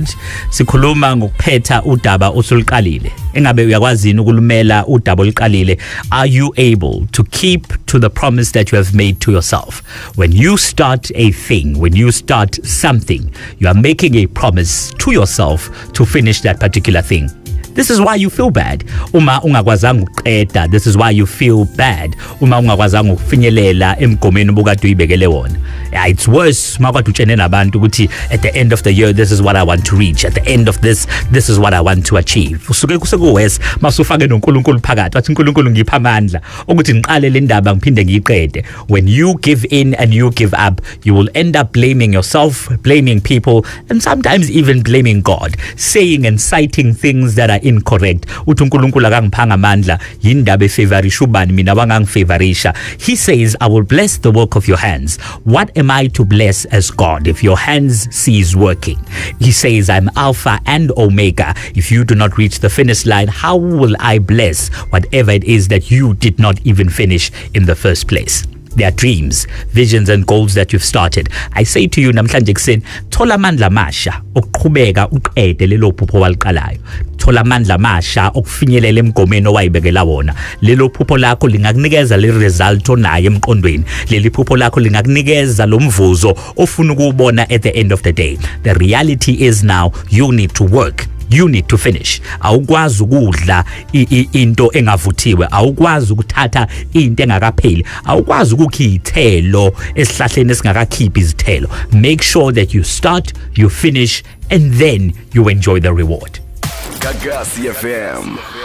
challenge sikhuluma ngokuphetha udaba osuliqalile engabe uyakwazi ukulumela udaba oliqalile. Are you able to keep to the promise that you have made to yourself? When you start a thing, when you start something, you are making a promise to yourself to finish that particular thing. This is why you feel bad uma ungakwazanga ukuqeda. This is why you feel bad uma ungakwazanga ukufinyelela emgomeni obukade uyibekele wona. Yeah, it's worse mawukade utshene nabantu ukuthi at the end of the year this is what I want to reach, at the end of this is what I want to achieve. Usuke kusekuwes masufake noNkulunkulu phakathi wathi uNkulunkulu ngipha amandla ukuthi ngiqale le ndaba ngiphinde ngiyiqede. When you give in and you give up, you will end up blaming yourself, blaming people, and sometimes even blaming God, saying and citing things that are incorrect. Uthi uNkulunkulu akangiphanga amandla yindaba efavorisha ubani mina wangangifavorisha. He says, I will bless the work of your hands. What am I to bless as God if your hands cease working? He says, I'm Alpha and Omega. If you do not reach the finish line, how will I bless whatever it is that you did not even finish in the first place? There are dreams, visions and goals that you've started. I say to you namhlanje kuseni, thola amandla amasha okuqhubeka uqede lelo phupho waliqalayo. Thola amandla amasha okufinyelela emgomeni owayibekela wona. Lelo phupho lakho lingakunikeza le result onayo emqondweni. Leli phupho lakho lingakunikeza lo mvuzo ofuna ukubona at the end of the day. The reality is now you need to work. You need to finish. Awukwazi ukudla into engavuthiwe, awukwazi ukuthatha into engakapheli, awukwazi ukukhithelo esihlahleni esingakakhiphi izithelo. Make sure that you start, you finish, and then you enjoy the reward. Gagasi FM.